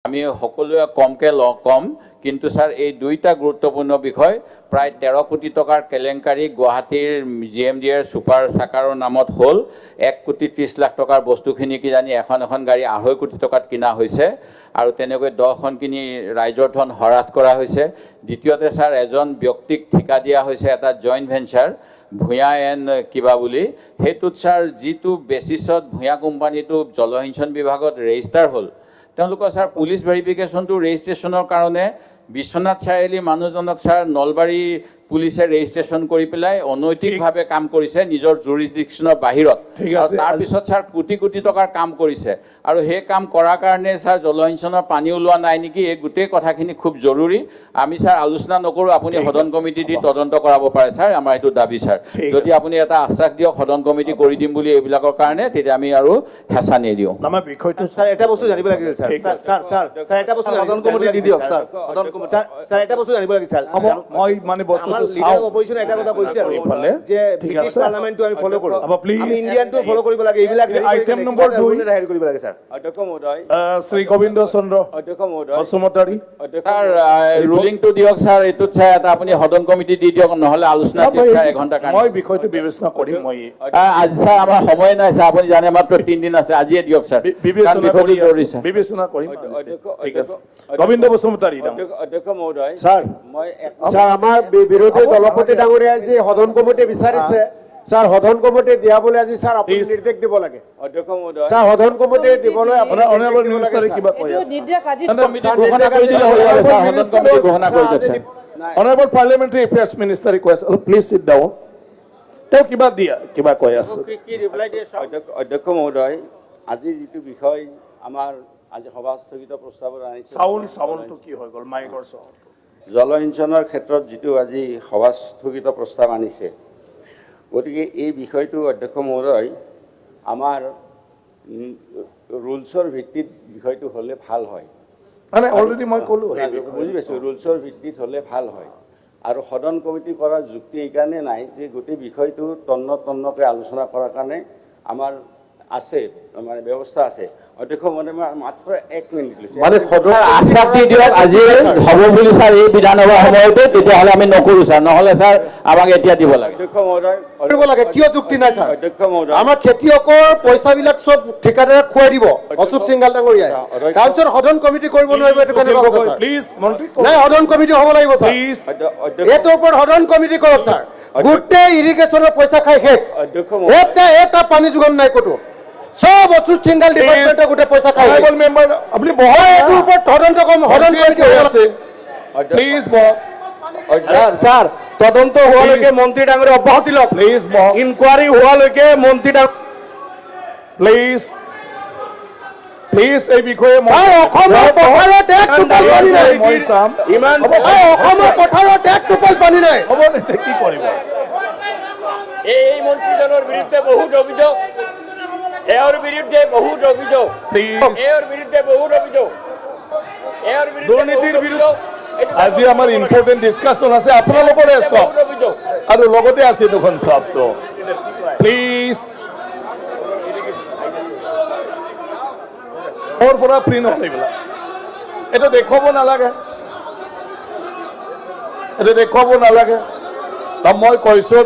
আমি সকলোৱে কমকে কম কিন্তু স্যাৰ এই দুইটা গুৰুত্বপূৰ্ণ বিষয় প্ৰায় 13 কোটি টকাৰ কেলেংকাৰী গুৱাহাটীৰ জিএমডিৰ সুপাৰ সাকাৰৰ নামত হল 1 কোটি 30 লাখ টকাৰ বস্তুখিনি কি জানি এখন গাড়ী 2.5 কোটি টকাত কিনা হৈছে আৰু তেনেকৈ 10খন কিনি ৰাইজৰ ধন হৰাত কৰা হৈছে দ্বিতীয়তে স্যাৰ এজন ব্যক্তিক ঠিকা দিয়া হৈছে এটা জয়েন্ট ভেঞ্চাৰ ভূঞা এন কিবা বুলি হেতুত স্যাৰ জিতু বেসিছত ভূঞা কোম্পানীটো জলসিঞ্চন বিভাগত ৰেজিষ্টাৰ হল স্যাৰ পুলিশ ভেৰিফিকেশন তো ৰেজিস্ট্ৰেশনেৰ কাৰণে বিশ্বনাথ চাৰিআলি মানুহজনক স্যাৰ নলবাৰী পুলিশে ৰেজিস্ট্ৰেশন কৰি পেলাই অনৈতিকভাৱে কাম কৰিছে নিজৰ জুৰিডিকশনৰ বাহিৰত তাৰ পিছত স্যাৰ কোটি কোটি টকাৰ কাম কৰিছে আৰু সেই কাম কৰাৰ কাৰণে স্যাৰ জলসিঞ্চনৰ পানী ওলোৱা নাই নেকি এই গোটেই কথাখিনি খুব জৰুৰী আমি স্যাৰ আলোচনা নকৰো আপুনি সদন কমিটি দি তদন্ত কৰাব পাৰে স্যাৰ আমাৰ এটো দাবী স্যাৰ যদি আপুনি এটা আশ্বাস দিয়ক সদন কমিটি কৰি দিম বুলি এইবিলাকৰ কাৰণে তেতিয়া আমি আৰু হেঁচা নিদিও আমাৰ বিষয়টো স্যার এটা বস্তু জানিব লাগিছিল স্যার এটা বস্তু সদন কমিটি দি দিয়ক স্যার স্যার এটা বস্তু জানিব লাগিছিল মই মানে বস্তু লিডাৰ অপজিশন এটা কথা কৈছে আৰু যে ব্ৰিটিছ পাৰ্লামেন্টটো আমি ফলো কৰো আমি ইণ্ডিয়ানটো ফলো কৰিব লাগে এইবিলাক আইটেম নম্বৰ 2 হেৰি কৰিব লাগে স্যাৰ অধ্যক্ষ মহোদয় শ্ৰী গোবিন্দ চন্দ্ৰ অধ্যক্ষ মহোদয় বসুমতাৰী স্যার রুলিংটো দিয়ক স্যার এটোত স্যার এটা আপুনি সদন কমিটি দি দিয়ক নহলে আলোচনা দিয়ক স্যার 1 ঘণ্টা কাৰণে মই বিষয়টো বিবেচনা কৰিম মই আজি স্যাৰ আমাৰ সময় নাই স্যাৰ আপুনি জানে মাত্ৰ 3 দিন আছে আজিয়ে দিয়ক স্যাৰ বিবেচনা কৰিম ঠিক আছে গোবিন্দ বসুমতাৰী অধ্যক্ষ মহোদয় স্যাৰ স্যাৰ আমাৰ বিৰোধী দলপতি ডাঙৰীয়া যে সদন কমিটি বিচাৰিছে স্যাৰ সদন কমিটি দিয়া বলে আজি স্যাৰ আপুনি নিৰ্দেশ দিব লাগে অধ্যক্ষ মহোদয় স্যাৰ সদন কমিটি দিবলৈ আপুনি অনাৰেবল মিনিষ্টাৰে কিবা কৈ আছে ঘোষণা কৰি দিলে হৈ যাব স্যাৰ সদন কমিটি ঘোষণা কৰি দিছে অনাৰেবল পাৰ্লিয়ামেণ্টাৰী এফেয়াৰ্ছ মিনিষ্টাৰে কৈ আছে প্লিজ সিট ডাউন তেওঁ কিবা কৈ আছে কি ৰিপ্লাই দিয়ে অধ্যক্ষ মহোদয় আজি যিটো বিষয় আমাৰ আজি সভা স্থগিত প্ৰস্তাৱত আনিছে সাউন্ডটো কি হৈ গ'ল মাইকৰ সাউন্ড জলসিঞ্চনৰ ক্ষেত্ৰত যিটো আজি সভা স্থগিত প্ৰস্তাৱ আনিছে গতিকে এই বিষয়টো অধ্যক্ষ মহোদয় আমাৰ ৰুলছৰ ভিত্তিত বিষয়টো হ'লে ভাল হয় মানে অলৰেডি মই ক'লো বুজি পাইছোঁ ৰুলছৰ ভিত্তিত হ'লে ভাল হয় আৰু সদন কমিটি কৰাৰ যুক্তি এইকাৰণে নাই যে গোটেই বিষয়টো তন্নকৈ আলোচনা কৰাৰ কাৰণে আমাৰ আছে মানে ব্যৱস্থা আছে অধ্যক্ষ মহোদয় মাত্ৰ 1 মিনিট লৈছে মানে সদন আশ্বাস দি দিয়ক আজি হ'ব বুলি স্যার এই বিধানসভা সময়তে তেতিয়াহ'লে আমি নকৰো স্যাৰ নহলে স্যাৰ আমাক এতিয়া দিব লাগে অধ্যক্ষ মহোদয় কৰিব লাগে কিয় যুক্তি নাই স্যাৰ অধ্যক্ষ মহোদয় আমাৰ খেতিয়কৰ পইচাবিলাক সব ঠিকাদাৰক খুৱাই দিব অশোক সিংগাল ডাঙৰীয়াই তাৰপিছত সদন কমিটি কৰিব নোৱাৰিব এটো কেনেকুৱা কথা প্লিজ মন্ত্ৰী নাই সদন কমিটি হ'ব লাগিব স্যাৰ প্লিজ এটোৰ ওপৰত সদন কমিটি কৰক স্যাৰ গোটেই ইৰিগেশ্যনৰ পইচা খাই শেষ অধ্যক্ষ মহোদয় এটা পানী যোগান নাই কতো সব অশোক সিংগাল ডিপাৰ্টমেণ্টে গোটেই পইচা খাই অনাৰেবল মেম্বাৰ আপুনি বহাই এটোৰ ওপৰত তদন্ত কমিটি আছে প্লিজ স্যাৰ তদন্ত হোৱালৈকে মন্ত্ৰী ডাঙৰীয়া অব্যাহতি লওক প্লিজ ইনকুৱাৰী হোৱালৈকে মন্ত্ৰী প্লিজ এই বিষয়ে অসমৰ পথাৰত এক টোপাল পানী নাই মই চাম ইমান অসমৰ পথাৰত এক টোপাল পানী নাই হ'ব কি কৰিব এই মন্ত্ৰীজনৰ বিৰুদ্ধে বহুত অভিযোগ এওঁৰ বিৰুদ্ধে বহুত অভিযোগ দুৰ্নীতিৰ বিৰুদ্ধে আজি আমাৰ ইম্পৰ্টেণ্ট ডিছকাশ্যন আছে আপোনালোকৰে চব আৰু লগতে আছে দুখন চবটো প্লিজ মোৰ পৰা প্ৰিণ্ট হ'ল এইবিলাক এইটো দেখুৱাব নালাগে মই কৈছোঁ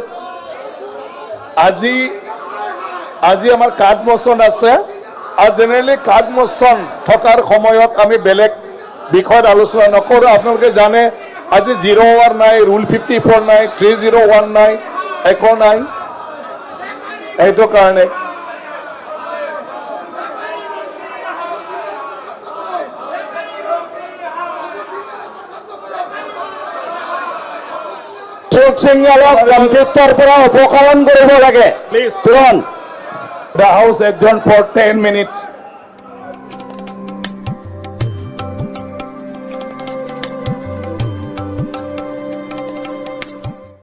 আজি আমাৰ কাৰ্ড মোচন আছে আৰু জেনেৰেলি কাৰ্ড মোচন থকাৰ সময়ত আমি বেলেগ বিষয়ত আলোচনা নকৰোঁ আপোনালোকে জানে আজি 0 আৱাৰ নাই ৰুল 54 নাই 3001 নাই একো নাই এইটো কাৰণে অশোক সিংগালক কনফ্লিক্টৰ পৰা অপসাৰণ কৰিব লাগে please তুৰন্ত the house adjourned for 10 minutes